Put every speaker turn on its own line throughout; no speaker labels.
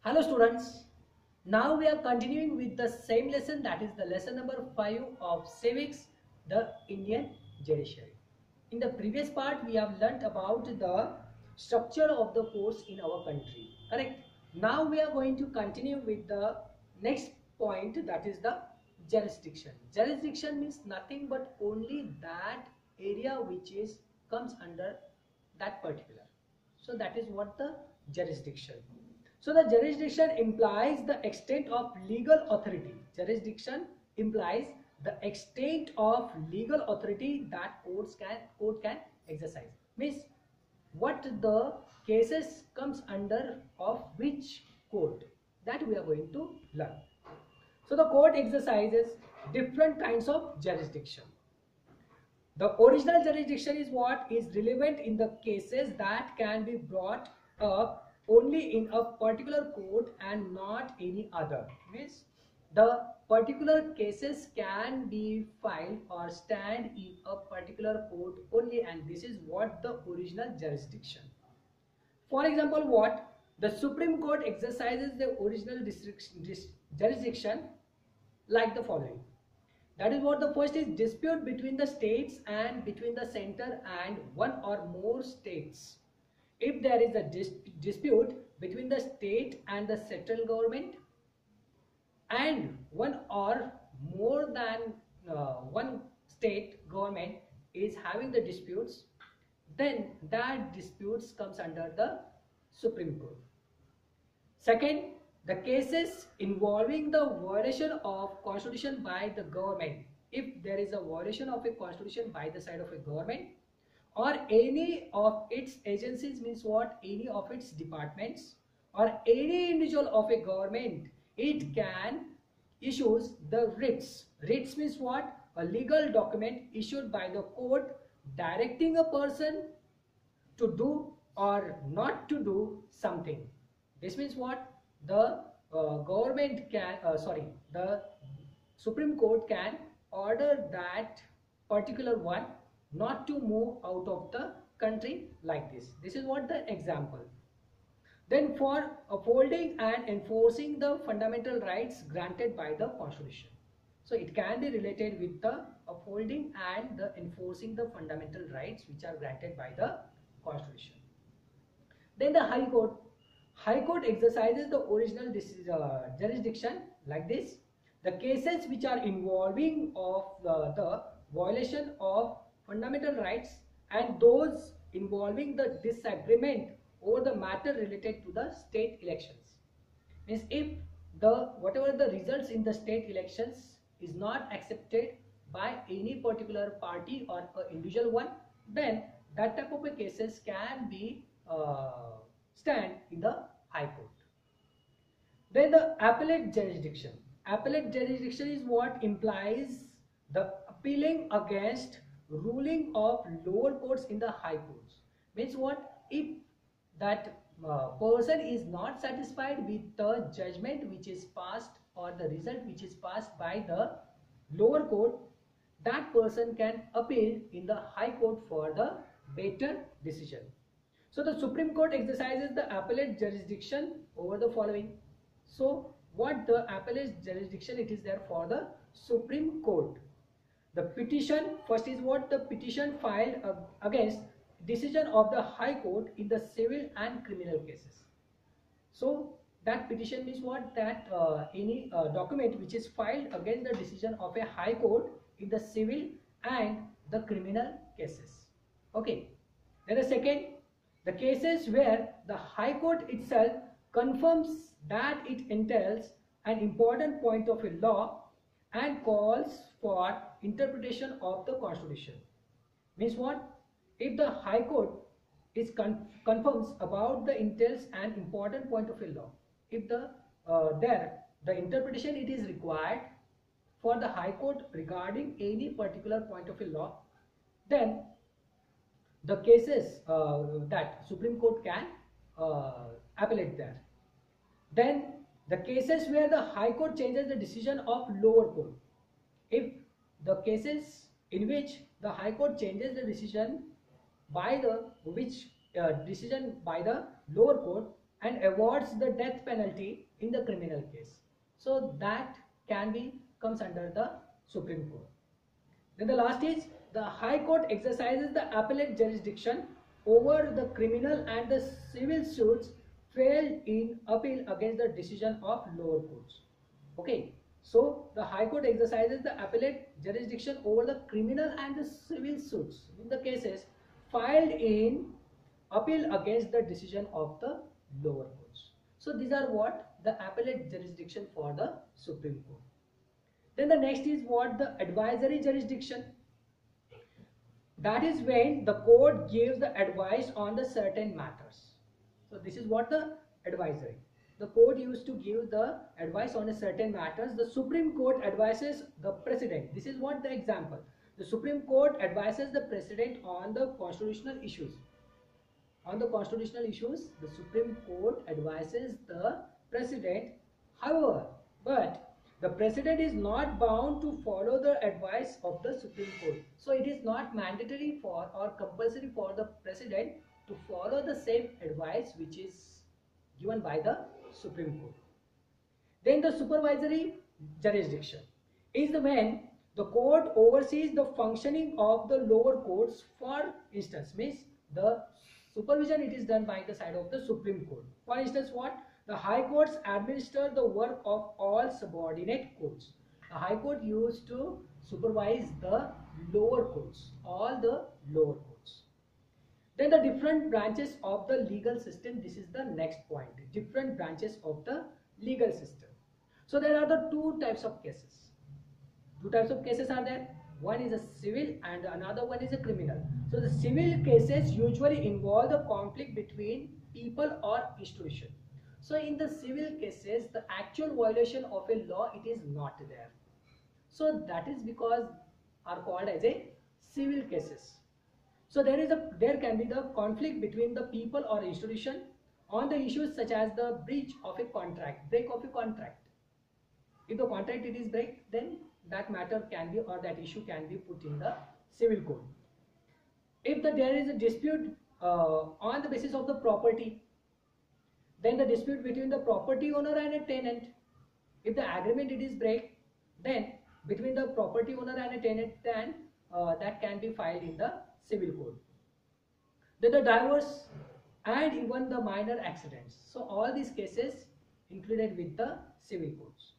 Hello students, now we are continuing with the same lesson, that is the lesson number 5 of civics, the Indian judiciary. In the previous part we have learnt about the structure of the courts in our country, correct? Now we are going to continue with the next point, that is the jurisdiction. Jurisdiction means nothing but only that area which is comes under that particular. So that is what the jurisdiction. So the jurisdiction implies the extent of legal authority. Jurisdiction implies the extent of legal authority that court can exercise. Means what the cases comes under of which court, that we are going to learn. So the court exercises different kinds of jurisdiction. The original jurisdiction is what is relevant in the cases that can be brought up only in a particular court and not any other. Means the particular cases can be filed or stand in a particular court only, and this is what the original jurisdiction. For example, what? The Supreme Court exercises the original jurisdiction like the following. That is what the first is: dispute between the states and between the center and one or more states. If there is a dispute between the state and the central government, and one or more than one state government is having the disputes, then that disputes comes under the Supreme Court. Second, the cases involving the violation of constitution by the government. If there is a violation of a constitution by the side of a government or any of its agencies, means what? Any of its departments or any individual of a government, it can issues the writs. Writs means what? A legal document issued by the court directing a person to do or not to do something. This means what? The government can, the Supreme Court can order that particular one not to move out of the country like this. This is what the example. Then for upholding and enforcing the fundamental rights granted by the Constitution. So it can be related with the upholding and the enforcing the fundamental rights which are granted by the Constitution. Then the High Court. High Court exercises the original jurisdiction like this. The cases which are involving of the violation of fundamental rights and those involving the disagreement over the matter related to the state elections. Means if the whatever the results in the state elections is not accepted by any particular party or individual one, then that type of cases can be stand in the High Court. Then the appellate jurisdiction. Appellate jurisdiction is what implies the appealing against ruling of lower courts in the high courts. Means what? If that person is not satisfied with the judgment which is passed or the result which is passed by the lower court, that person can appeal in the High Court for the better decision. So the Supreme Court exercises the appellate jurisdiction over the following. So what the appellate jurisdiction, it is there for the Supreme Court. The petition, first is what? The petition filed against decision of the High Court in the civil and criminal cases. So that petition means what? That any document which is filed against the decision of a High Court in the civil and the criminal cases. Okay. Then the second, the cases where the High Court itself confirms that it entails an important point of a law and calls for interpretation of the Constitution. Means what? If the High Court is confirms about the entails an important point of a law, if the interpretation it is required for the High Court regarding any particular point of a law, then the cases that Supreme Court can appellate there. Then the cases where the High Court changes the decision of lower court. If the cases in which the High Court changes the decision by the decision by the lower court, and awards the death penalty in the criminal case. So that can be comes under the Supreme Court. Then the last is the High Court exercises the appellate jurisdiction over the criminal and the civil suits filed in appeal against the decision of lower courts. Okay, so the High Court exercises the appellate jurisdiction over the criminal and the civil suits in the cases filed in appeal against the decision of the lower courts. So these are what the appellate jurisdiction for the Supreme Court. Then the next is what the advisory jurisdiction. That is when the court gives the advice on the certain matters. So this is what the advisory. The court used to give the advice on a certain matters. The Supreme Court advises the president. This is what the example. The Supreme Court advises the president on the constitutional issues. On the constitutional issues, the Supreme Court advises the president. However, but the president is not bound to follow the advice of the Supreme Court. So it is not mandatory for or compulsory for the president to follow the same advice which is given by the Supreme Court. Then the supervisory jurisdiction is when the court oversees the functioning of the lower courts. For instance, means the supervision it is done by the side of the Supreme Court. For instance, what? The High Courts administer the work of all subordinate courts. The High Court used to supervise the lower courts, all the lower courts. Then the different branches of the legal system. This is the next point. Different branches of the legal system. So there are the two types of cases. Two types of cases are there. One is a civil and another one is a criminal. So the civil cases usually involve the conflict between people or institution. So in the civil cases, the actual violation of a law, it is not there. So that is because are called as a civil cases. So there can be the conflict between the people or institution on the issues such as the breach of a contract, break of a contract. If the contract it is break, then that matter can be or that issue can be put in the civil code. If there is a dispute on the basis of the property, then the dispute between the property owner and a tenant, if the agreement it is break, then between the property owner and a tenant, then that can be filed in the civil code. Then the divorce and even the minor accidents. So all these cases included with the civil codes.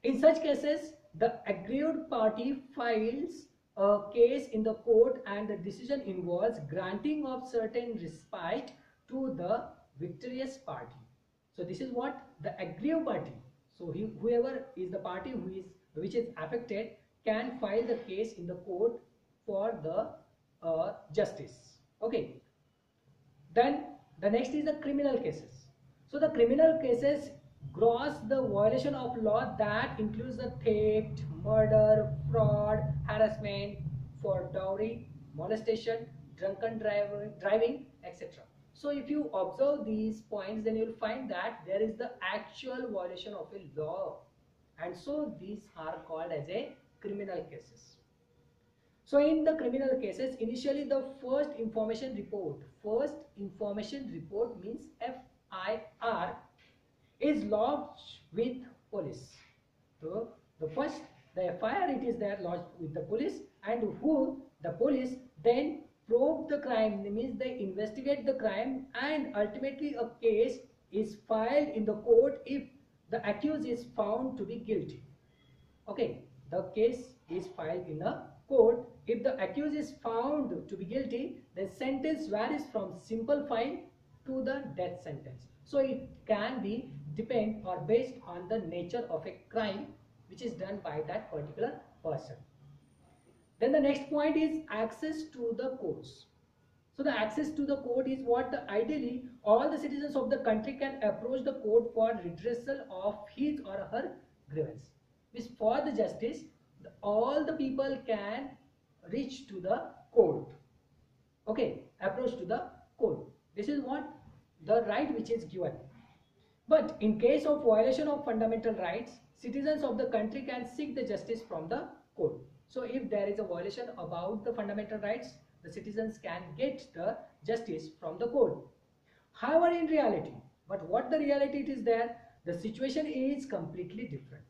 In such cases, the aggrieved party files a case in the court and the decision involves granting of certain respite to the victorious party. So this is what the aggrieved party. So whoever is the party which is affected can file the case in the court for the justice. Okay. Then the next is the criminal cases. So the criminal cases gross the violation of law that includes the theft, murder, fraud, harassment, for dowry, molestation, drunken driving, etc. So if you observe these points, then you will find that there is the actual violation of a law, and so these are called as a criminal cases. So in the criminal cases, initially the first information report means FIR is lodged with police. So the FIR it is there lodged with the police, and the police then probe the crime, means they investigate the crime, and ultimately a case is filed in the court if the accused is found to be guilty. Okay, the case is filed in a court. If the accused is found to be guilty, the sentence varies from simple fine to the death sentence. So it can be depend or based on the nature of a crime which is done by that particular person. Then the next point is access to the courts. So the access to the court is what ideally all the citizens of the country can approach the court for redressal of his or her grievance. Means for the justice, all the people can reach to the court. Okay, approach to the court. This is what the right which is given. But in case of violation of fundamental rights, citizens of the country can seek the justice from the court. So if there is a violation about the fundamental rights, the citizens can get the justice from the court. However, in reality, But what the reality it is there, the situation is completely different.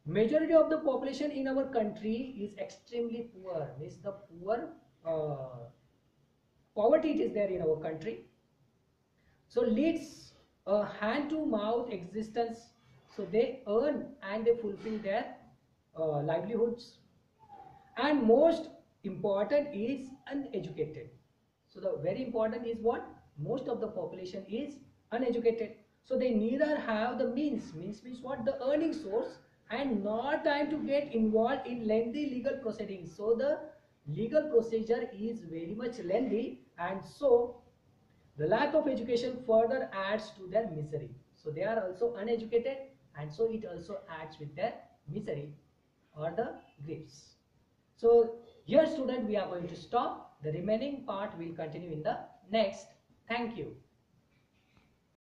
Majority of the population in our country is extremely poor, means the poor poverty it is there in our country, so leads a hand to mouth existence. So they earn and they fulfill their livelihoods, and most important is uneducated. So the very important is what, most of the population is uneducated, so they neither have the means what, the earning source, and not time to get involved in lengthy legal proceedings. So the legal procedure is very much lengthy, and so the lack of education further adds to their misery. So they are also uneducated, and so it also adds with their misery or the griefs. So here student we are going to stop. The remaining part will continue in the next. Thank you.